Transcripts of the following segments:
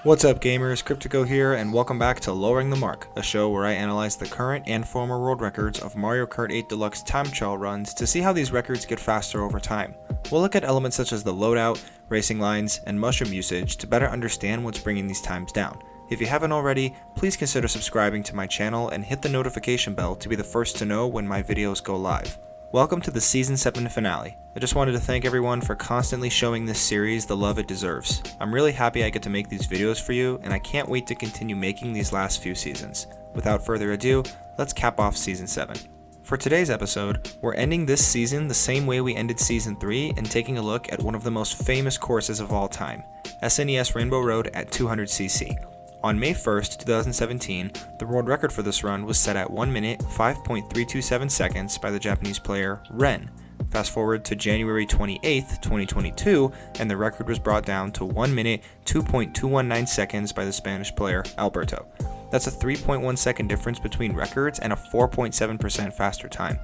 What's up gamers, Cryptico here, and welcome back to Lowering the Mark, a show where I analyze the current and former world records of Mario Kart 8 Deluxe time trial runs to see how these records get faster over time. We'll look at elements such as the loadout, racing lines, and mushroom usage to better understand what's bringing these times down. If you haven't already, please consider subscribing to my channel and hit the notification bell to be the first to know when my videos go live. Welcome to the Season 7 finale. I just wanted to thank everyone for constantly showing this series the love it deserves. I'm really happy I get to make these videos for you, and I can't wait to continue making these last few seasons. Without further ado, let's cap off Season 7. For today's episode, we're ending this season the same way we ended Season 3 and taking a look at one of the most famous courses of all time, SNES Rainbow Road at 200cc. On May 1st, 2017, the world record for this run was set at 1 minute 5.327 seconds by the Japanese player Ren. Fast forward to January 28th, 2022, and the record was brought down to 1 minute 2.219 seconds by the Spanish player Alberto. That's a 3.1 second difference between records and a 4.7% faster time.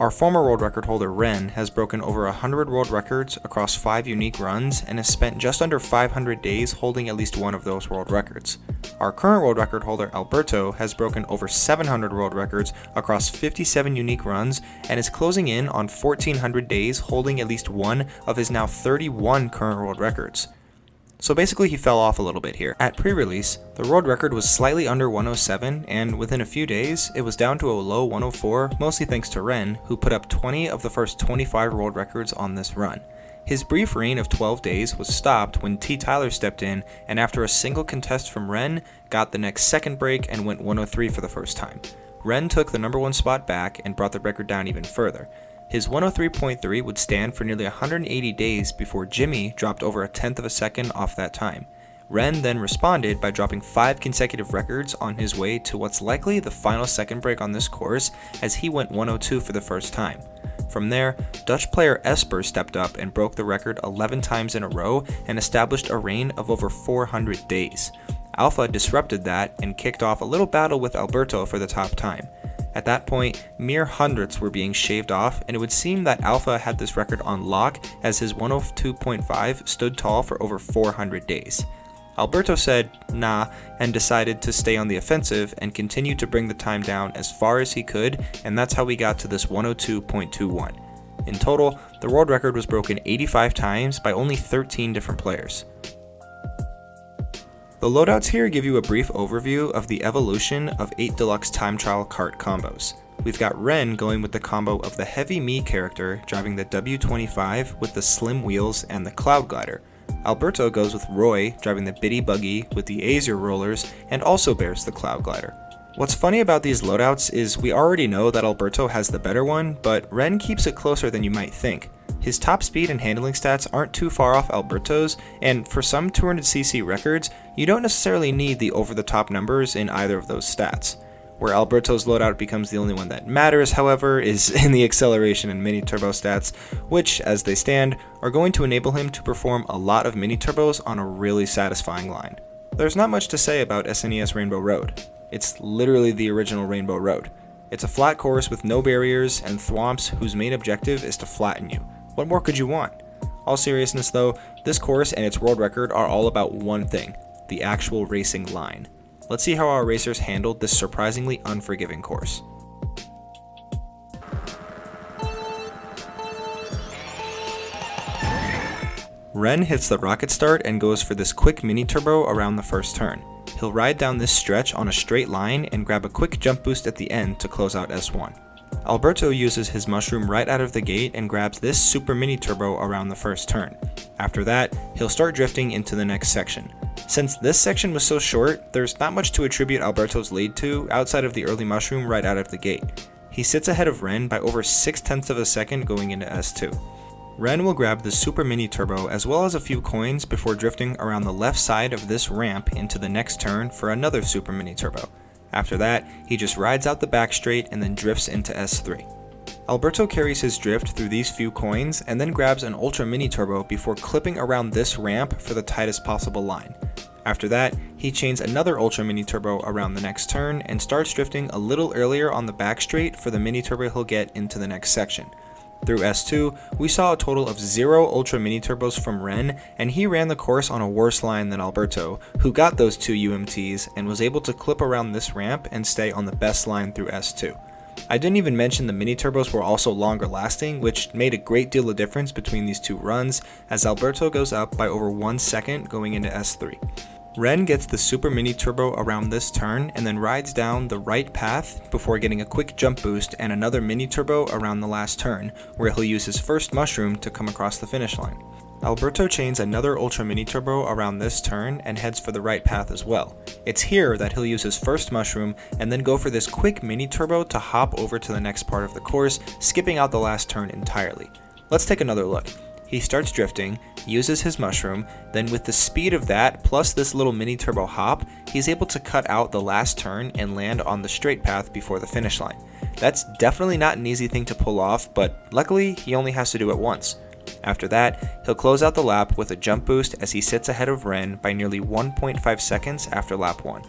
Our former world record holder Ren has broken over 100 world records across 5 unique runs and has spent just under 500 days holding at least one of those world records. Our current world record holder Alberto has broken over 700 world records across 57 unique runs and is closing in on 1,400 days holding at least one of his now 31 current world records. So basically he fell off a little bit here. At pre-release, the world record was slightly under 107, and within a few days, it was down to a low 104, mostly thanks to Ren, who put up 20 of the first 25 world records on this run. His brief reign of 12 days was stopped when T. Tyler stepped in, and after a single contest from Ren, got the next second break and went 103 for the first time. Ren took the number 1 spot back and brought the record down even further. His 103.3 would stand for nearly 180 days before Jimmy dropped over a tenth of a second off that time. Ren then responded by dropping 5 consecutive records on his way to what's likely the final second break on this course, as he went 102 for the first time. From there, Dutch player Esper stepped up and broke the record 11 times in a row and established a reign of over 400 days. Alpha disrupted that and kicked off a little battle with Alberto for the top time. At that point, mere hundredths were being shaved off, and it would seem that Alpha had this record on lock as his 102.5 stood tall for over 400 days. Alberto said nah and decided to stay on the offensive and continue to bring the time down as far as he could, and that's how we got to this 102.21. In total, the world record was broken 85 times by only 13 different players. The loadouts here give you a brief overview of the evolution of 8 Deluxe time trial kart combos. We've got Ren going with the combo of the Heavy Me character driving the W25 with the slim wheels and the Cloud Glider. Alberto goes with Roy driving the Bitty Buggy with the Azier rollers and also bears the Cloud Glider. What's funny about these loadouts is we already know that Alberto has the better one, but Ren keeps it closer than you might think. His top speed and handling stats aren't too far off Alberto's, and for some 200cc records, you don't necessarily need the over-the-top numbers in either of those stats. Where Alberto's loadout becomes the only one that matters, however, is in the acceleration and mini-turbo stats, which, as they stand, are going to enable him to perform a lot of mini-turbos on a really satisfying line. There's not much to say about SNES Rainbow Road. It's literally the original Rainbow Road. It's a flat course with no barriers and thwomps whose main objective is to flatten you. What more could you want? All seriousness though, this course and its world record are all about one thing, the actual racing line. Let's see how our racers handled this surprisingly unforgiving course. Ren hits the rocket start and goes for this quick mini turbo around the first turn. He'll ride down this stretch on a straight line and grab a quick jump boost at the end to close out S1. Alberto uses his mushroom right out of the gate and grabs this super mini turbo around the first turn. After that, he'll start drifting into the next section. Since this section was so short, there's not much to attribute Alberto's lead to outside of the early mushroom right out of the gate. He sits ahead of Ren by over 0.6 of a second going into S2. Ren will grab the super mini turbo as well as a few coins before drifting around the left side of this ramp into the next turn for another super mini turbo. After that, he just rides out the back straight and then drifts into S3. Alberto carries his drift through these few coins and then grabs an ultra mini turbo before clipping around this ramp for the tightest possible line. After that, he chains another ultra mini turbo around the next turn and starts drifting a little earlier on the back straight for the mini turbo he'll get into the next section. Through S2, we saw a total of 0 Ultra Mini Turbos from Ren, and he ran the course on a worse line than Alberto, who got those 2 UMTs and was able to clip around this ramp and stay on the best line through S2. I didn't even mention the mini turbos were also longer lasting, which made a great deal of difference between these two runs, as Alberto goes up by over 1 second going into S3. Ren gets the super mini turbo around this turn and then rides down the right path before getting a quick jump boost and another mini turbo around the last turn, where he'll use his first mushroom to come across the finish line. Alberto chains another ultra mini turbo around this turn and heads for the right path as well. It's here that he'll use his first mushroom and then go for this quick mini turbo to hop over to the next part of the course, skipping out the last turn entirely. Let's take another look. He starts drifting, uses his mushroom, then with the speed of that plus this little mini turbo hop, he's able to cut out the last turn and land on the straight path before the finish line. That's definitely not an easy thing to pull off, but luckily he only has to do it once. After that, he'll close out the lap with a jump boost as he sits ahead of Ren by nearly 1.5 seconds after lap 1.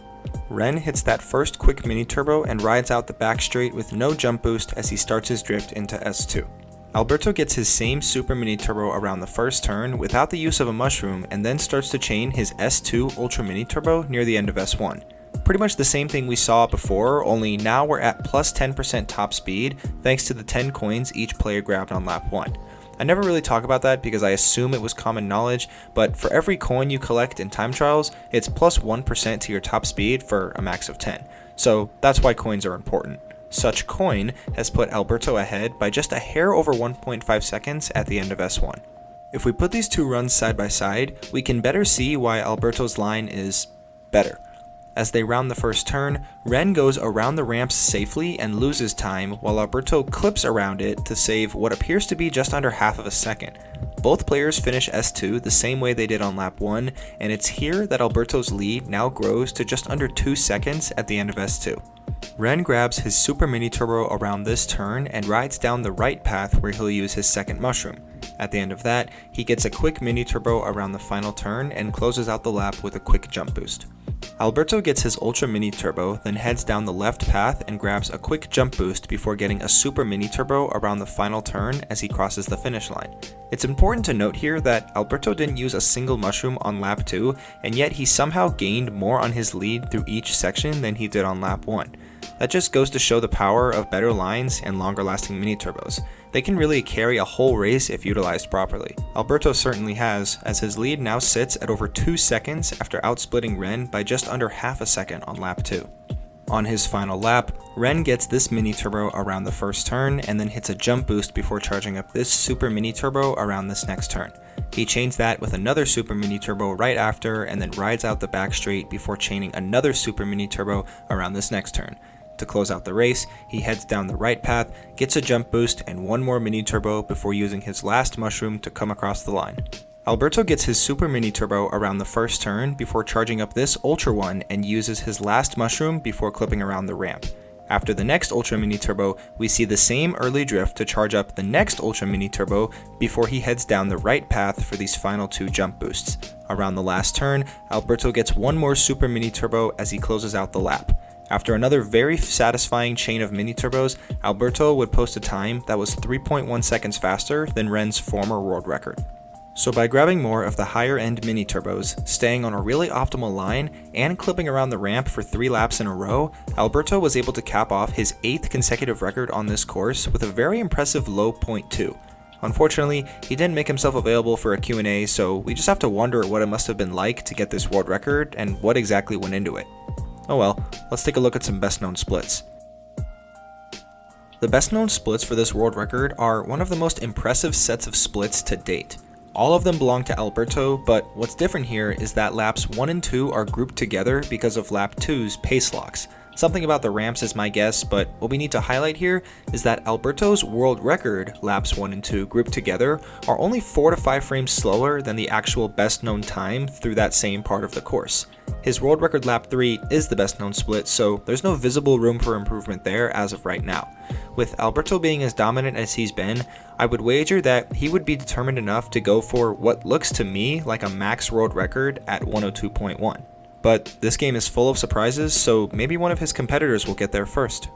Ren hits that first quick mini turbo and rides out the back straight with no jump boost as he starts his drift into S2. Alberto gets his same super mini turbo around the first turn without the use of a mushroom and then starts to chain his S2 ultra mini turbo near the end of S1. Pretty much the same thing we saw before, only now we're at plus 10% top speed thanks to the 10 coins each player grabbed on lap 1. I never really talk about that because I assume it was common knowledge, but for every coin you collect in time trials, it's plus 1% to your top speed for a max of 10. So that's why coins are important. Such coin has put Alberto ahead by just a hair over 1.5 seconds at the end of S1. If we put these two runs side by side, we can better see why Alberto's line is better. As they round the first turn, Ren goes around the ramps safely and loses time, while Alberto clips around it to save what appears to be just under half of a second. Both players finish S2 the same way they did on lap 1, and it's here that Alberto's lead now grows to just under 2 seconds at the end of S2. Ren grabs his super mini turbo around this turn and rides down the right path where he'll use his second mushroom. At the end of that, he gets a quick mini turbo around the final turn and closes out the lap with a quick jump boost. Alberto gets his ultra mini turbo, then heads down the left path and grabs a quick jump boost before getting a super mini turbo around the final turn as he crosses the finish line. It's important to note here that Alberto didn't use a single mushroom on lap 2, and yet he somehow gained more on his lead through each section than he did on lap 1. That just goes to show the power of better lines and longer lasting mini turbos. They can really carry a whole race if utilized properly. Alberto certainly has, as his lead now sits at over 2 seconds after outsplitting Ren by just under half a second on lap 2. On his final lap, Ren gets this mini turbo around the first turn and then hits a jump boost before charging up this super mini turbo around this next turn. He chains that with another super mini turbo right after and then rides out the back straight before chaining another super mini turbo around this next turn. To close out the race, he heads down the right path, gets a jump boost and one more mini turbo before using his last mushroom to come across the line. Alberto gets his super mini turbo around the first turn before charging up this ultra one and uses his last mushroom before clipping around the ramp. After the next ultra mini turbo, we see the same early drift to charge up the next ultra mini turbo before he heads down the right path for these final 2 jump boosts. Around the last turn, Alberto gets one more super mini turbo as he closes out the lap. After another very satisfying chain of mini turbos, Alberto would post a time that was 3.1 seconds faster than Ren's former world record. So by grabbing more of the higher end mini turbos, staying on a really optimal line, and clipping around the ramp for 3 laps in a row, Alberto was able to cap off his 8th consecutive record on this course with a very impressive low .2. Unfortunately, he didn't make himself available for a Q&A, so we just have to wonder what it must have been like to get this world record and what exactly went into it. Oh well, let's take a look at some best known splits. The best known splits for this world record are one of the most impressive sets of splits to date. All of them belong to Alberto, but what's different here is that laps 1 and 2 are grouped together because of lap 2's pace locks. Something about the ramps is my guess, but what we need to highlight here is that Alberto's world record laps 1 and 2 grouped together are only 4 to 5 frames slower than the actual best known time through that same part of the course. His world record lap 3 is the best known split, so there's no visible room for improvement there as of right now. With Alberto being as dominant as he's been, I would wager that he would be determined enough to go for what looks to me like a max world record at 102.1. But this game is full of surprises, so maybe one of his competitors will get there first.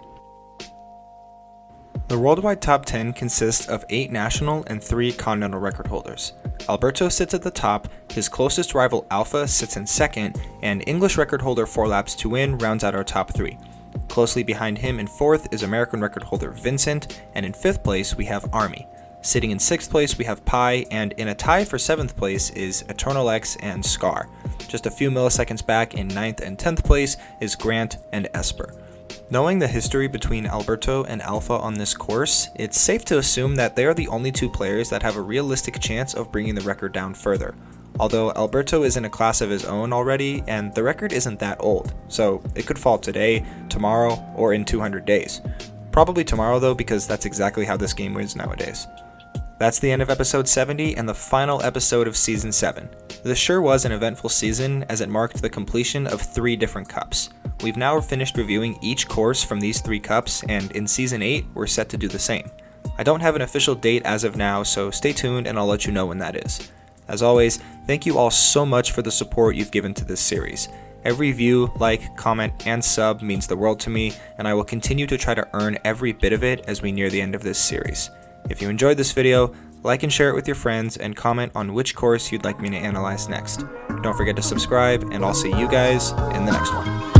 The worldwide top 10 consists of 8 national and 3 continental record holders. Alberto sits at the top, his closest rival Alpha sits in second, and English record holder 4 Laps to Win rounds out our top 3. Closely behind him in 4th is American record holder Vincent, and in 5th place we have Army. Sitting in 6th place we have Pi, and in a tie for 7th place is Eternal X and Scar. Just a few milliseconds back in 9th and 10th place is Grant and Esper. Knowing the history between Alberto and Alpha on this course, it's safe to assume that they are the only 2 players that have a realistic chance of bringing the record down further. Although Alberto is in a class of his own already, and the record isn't that old, so it could fall today, tomorrow, or in 200 days. Probably tomorrow though, because that's exactly how this game is nowadays. That's the end of episode 70 and the final episode of season 7. This sure was an eventful season as it marked the completion of 3 different cups. We've now finished reviewing each course from these 3 cups, and in season 8 we're set to do the same. I don't have an official date as of now, so stay tuned and I'll let you know when that is. As always, thank you all so much for the support you've given to this series. Every view, like, comment, and sub means the world to me, and I will continue to try to earn every bit of it as we near the end of this series. If you enjoyed this video, like and share it with your friends, and comment on which course you'd like me to analyze next. Don't forget to subscribe, and I'll see you guys in the next one.